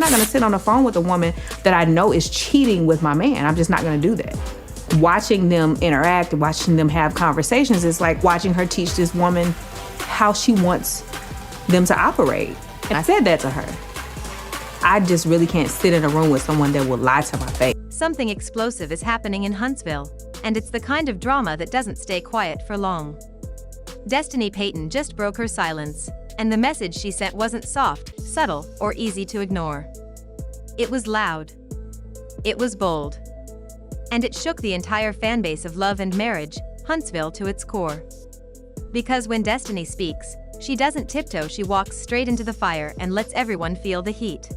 I'm not gonna sit on the phone with a woman that I know is cheating with my man. I'm just not gonna do that. Watching them interact, watching them have conversations, is like watching her teach this woman how she wants them to operate. And I said that to her. I just really can't sit in a room with someone that will lie to my face. Something explosive is happening in Huntsville, and it's the kind of drama that doesn't stay quiet for long. Destiny Payton just broke her silence, and the message she sent wasn't soft, subtle, or easy to ignore. It was loud. It was bold. And it shook the entire fanbase of Love and Marriage, Huntsville, to its core. Because when Destiny speaks, she doesn't tiptoe, she walks straight into the fire and lets everyone feel the heat.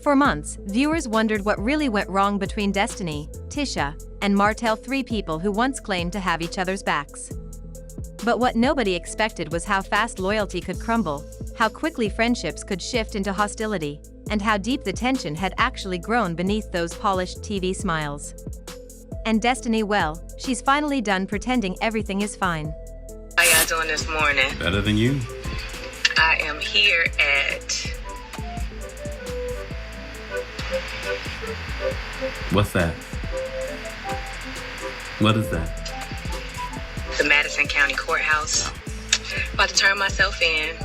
For months, viewers wondered what really went wrong between Destiny, Tisha, and Martell, three people who once claimed to have each other's backs. But what nobody expected was how fast loyalty could crumble, how quickly friendships could shift into hostility, and how deep the tension had actually grown beneath those polished TV smiles. And Destiny, well, she's finally done pretending everything is fine. How y'all doing this morning? Better than you. I am here at... What's that? What is that? the Madison County Courthouse. About to turn myself in.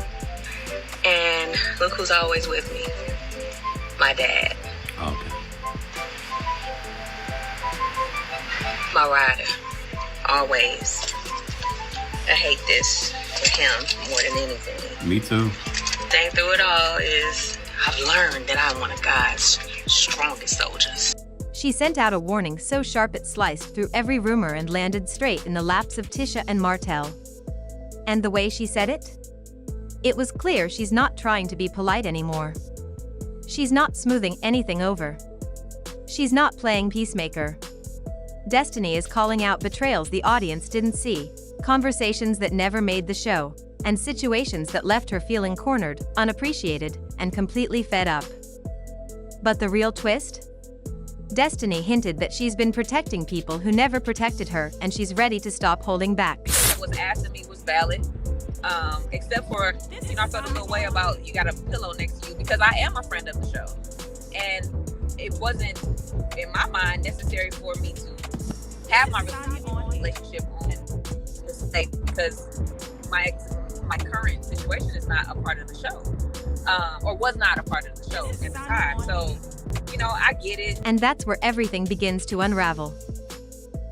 And look who's always with me. My dad. Okay. My rider. Always. I hate this with him more than anything. Me too. Thing through it all is I've learned that I'm one of God's strongest soldiers. She sent out a warning so sharp it sliced through every rumor and landed straight in the laps of Tisha and Martell. And the way she said it? It was clear she's not trying to be polite anymore. She's not smoothing anything over. She's not playing peacemaker. Destiny is calling out betrayals the audience didn't see, conversations that never made the show, and situations that left her feeling cornered, unappreciated, and completely fed up. But the real twist? Destiny hinted that she's been protecting people who never protected her, and she's ready to stop holding back. What was asked of me was valid, except for, I felt a little way about you got a pillow next to you, because I am a friend of the show. And it wasn't, in my mind, necessary for me to have my relationship on this state, because my current situation is not a part of the show, or was not a part of the show at the time. So, I get it. And that's where everything begins to unravel.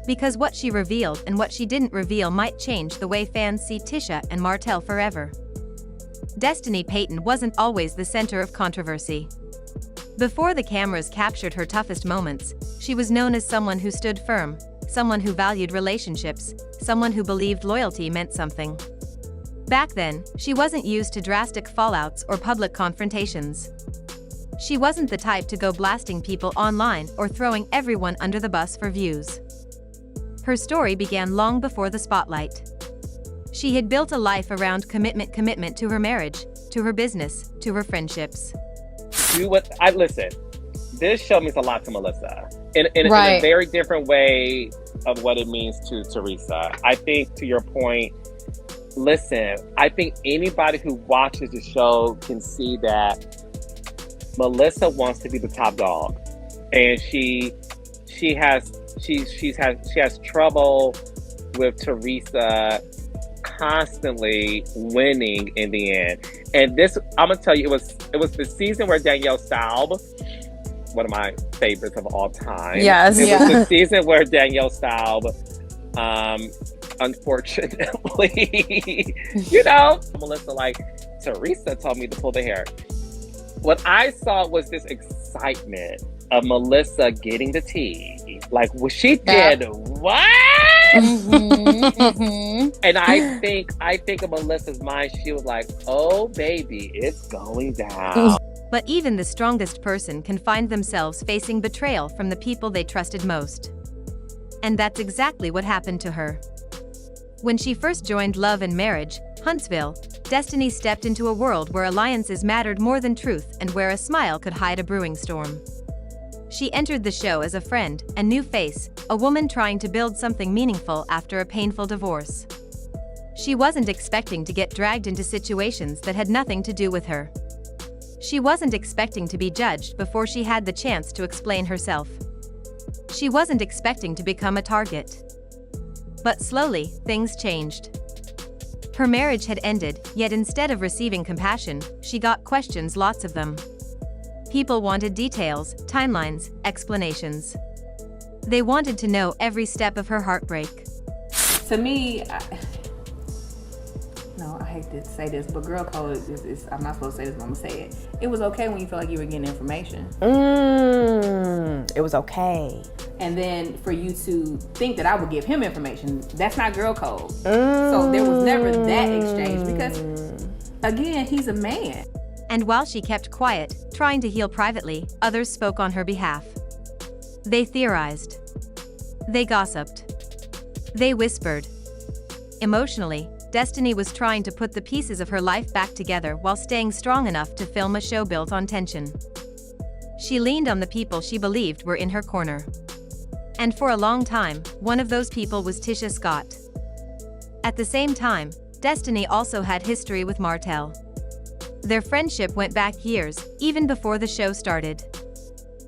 Because what she revealed and what she didn't reveal might change the way fans see Tisha and Martell forever. Destiny Payton wasn't always the center of controversy. Before the cameras captured her toughest moments, she was known as someone who stood firm, someone who valued relationships, someone who believed loyalty meant something. Back then, she wasn't used to drastic fallouts or public confrontations. She wasn't the type to go blasting people online or throwing everyone under the bus for views. Her story began long before the spotlight. She had built a life around commitment to her marriage, to her business, to her friendships. Listen, this show means a lot to Melissa in a very different way of what it means to Teresa. I think, to your point, listen, I think anybody who watches the show can see that Melissa wants to be the top dog, and she has trouble with Teresa constantly winning in the end. And this, I'm gonna tell you, it was the season where Danielle Staub, one of my favorites of all time. Yes, it was the season where Danielle Staub, unfortunately, Melissa, like, Teresa told me to pull the hair. What I saw was this excitement of Melissa getting the tea. Like, well, she did what? And I think of Melissa's mind, she was like, oh baby, it's going down. But even the strongest person can find themselves facing betrayal from the people they trusted most. And that's exactly what happened to her. When she first joined Love and Marriage, Huntsville, Destiny stepped into a world where alliances mattered more than truth and where a smile could hide a brewing storm. She entered the show as a friend, a new face, a woman trying to build something meaningful after a painful divorce. She wasn't expecting to get dragged into situations that had nothing to do with her. She wasn't expecting to be judged before she had the chance to explain herself. She wasn't expecting to become a target. But slowly, things changed. Her marriage had ended, yet instead of receiving compassion, she got questions, lots of them. People wanted details, timelines, explanations. They wanted to know every step of her heartbreak. To me, I hate to say this, but girl code is I'm not supposed to say this, but I'm gonna say it. It was okay when you felt like you were getting information. It was okay. And then for you to think that I would give him information, that's not girl code. So there was never that exchange because, again, he's a man. And while she kept quiet, trying to heal privately, others spoke on her behalf. They theorized. They gossiped. They whispered. Emotionally, Destiny was trying to put the pieces of her life back together while staying strong enough to film a show built on tension. She leaned on the people she believed were in her corner. And for a long time, one of those people was Tisha Scott. At the same time, Destiny also had history with Martell. Their friendship went back years, even before the show started.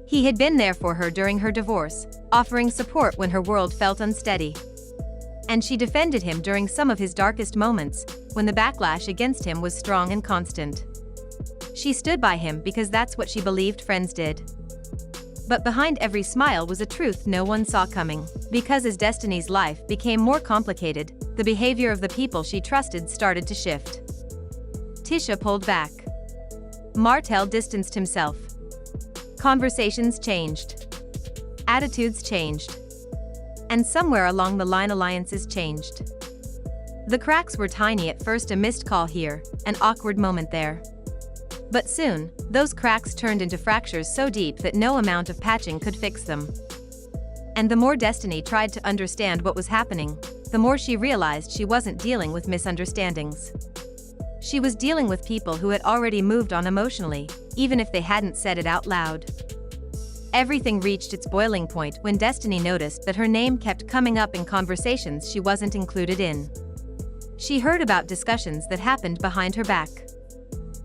He had been there for her during her divorce, offering support when her world felt unsteady. And she defended him during some of his darkest moments, when the backlash against him was strong and constant. She stood by him because that's what she believed friends did. But behind every smile was a truth no one saw coming, because as Destiny's life became more complicated, the behavior of the people she trusted started to shift. Tisha pulled back. Martell distanced himself. Conversations changed. Attitudes changed. And somewhere along the line, alliances changed. The cracks were tiny at first, a missed call here, an awkward moment there. But soon, those cracks turned into fractures so deep that no amount of patching could fix them. And the more Destiny tried to understand what was happening, the more she realized she wasn't dealing with misunderstandings. She was dealing with people who had already moved on emotionally, even if they hadn't said it out loud. Everything reached its boiling point when Destiny noticed that her name kept coming up in conversations she wasn't included in. She heard about discussions that happened behind her back.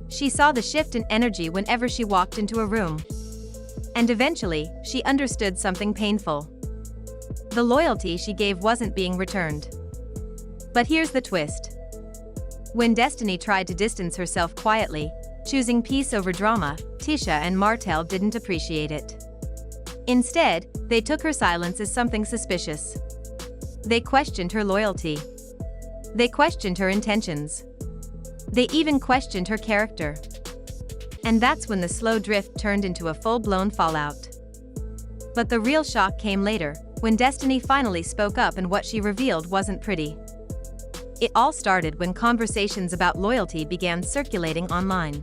She saw the shift in energy whenever she walked into a room. And eventually, she understood something painful. The loyalty she gave wasn't being returned. But here's the twist. When Destiny tried to distance herself quietly, choosing peace over drama, Tisha and Martell didn't appreciate it. Instead, they took her silence as something suspicious. They questioned her loyalty. They questioned her intentions. They even questioned her character. And that's when the slow drift turned into a full-blown fallout. But the real shock came later, when Destiny finally spoke up, and what she revealed wasn't pretty. It all started when conversations about loyalty began circulating online.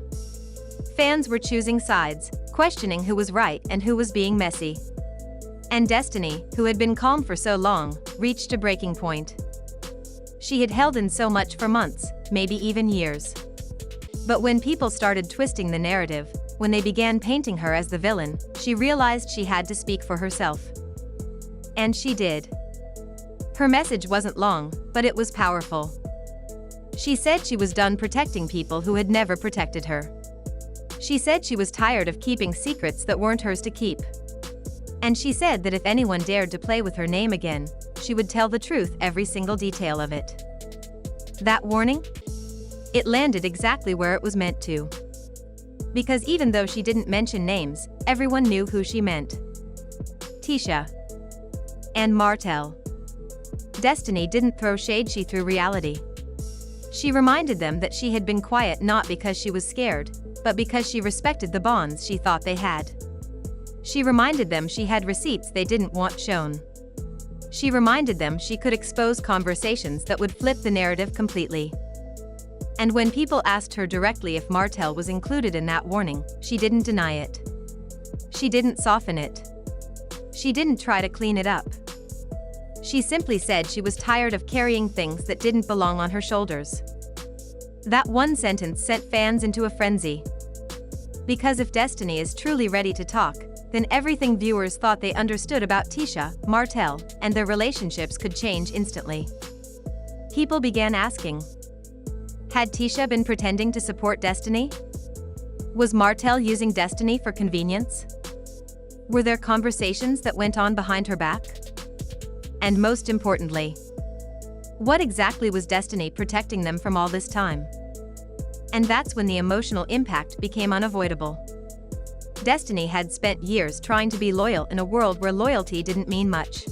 Fans were choosing sides, questioning who was right and who was being messy. And Destiny, who had been calm for so long, reached a breaking point. She had held in so much for months, maybe even years. But when people started twisting the narrative, when they began painting her as the villain, she realized she had to speak for herself. And she did. Her message wasn't long, but it was powerful. She said she was done protecting people who had never protected her. She said she was tired of keeping secrets that weren't hers to keep. And she said that if anyone dared to play with her name again, she would tell the truth, every single detail of it. That warning? It landed exactly where it was meant to. Because even though she didn't mention names, everyone knew who she meant. Tisha and Martell. Destiny didn't throw shade, she threw reality. She reminded them that she had been quiet not because she was scared, but because she respected the bonds she thought they had. She reminded them she had receipts they didn't want shown. She reminded them she could expose conversations that would flip the narrative completely. And when people asked her directly if Martell was included in that warning, she didn't deny it. She didn't soften it. She didn't try to clean it up. She simply said she was tired of carrying things that didn't belong on her shoulders. That one sentence sent fans into a frenzy. Because if Destiny is truly ready to talk, then everything viewers thought they understood about Tisha, Martell, and their relationships could change instantly. People began asking, had Tisha been pretending to support Destiny? Was Martell using Destiny for convenience? Were there conversations that went on behind her back? And most importantly, what exactly was Destiny protecting them from all this time? And that's when the emotional impact became unavoidable. Destiny had spent years trying to be loyal in a world where loyalty didn't mean much.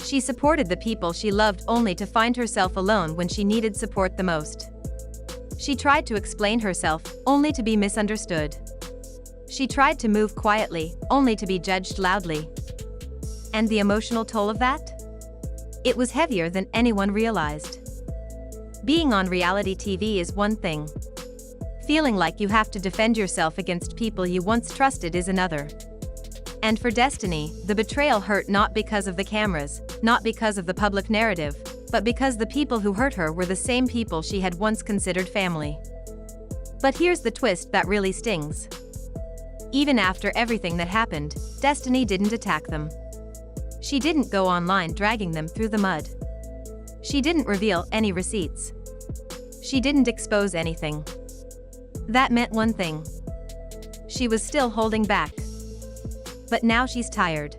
She supported the people she loved only to find herself alone when she needed support the most. She tried to explain herself, only to be misunderstood. She tried to move quietly, only to be judged loudly. And the emotional toll of that? It was heavier than anyone realized. Being on reality TV is one thing. Feeling like you have to defend yourself against people you once trusted is another. And for Destiny, the betrayal hurt not because of the cameras, not because of the public narrative, but because the people who hurt her were the same people she had once considered family. But here's the twist that really stings. Even after everything that happened, Destiny didn't attack them. She didn't go online dragging them through the mud. She didn't reveal any receipts. She didn't expose anything. That meant one thing. She was still holding back. But now she's tired.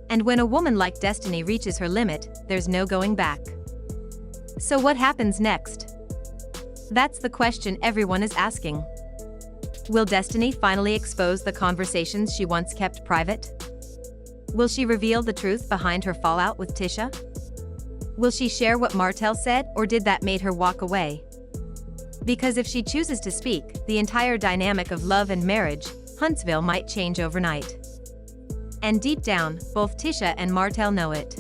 And when a woman like Destiny reaches her limit, there's no going back. So what happens next? That's the question everyone is asking. Will Destiny finally expose the conversations she once kept private? Will she reveal the truth behind her fallout with Tisha? Will she share what Martell said, or did that make her walk away? Because if she chooses to speak, the entire dynamic of love and marriage, Huntsville might change overnight. And deep down, both Tisha and Martell know it.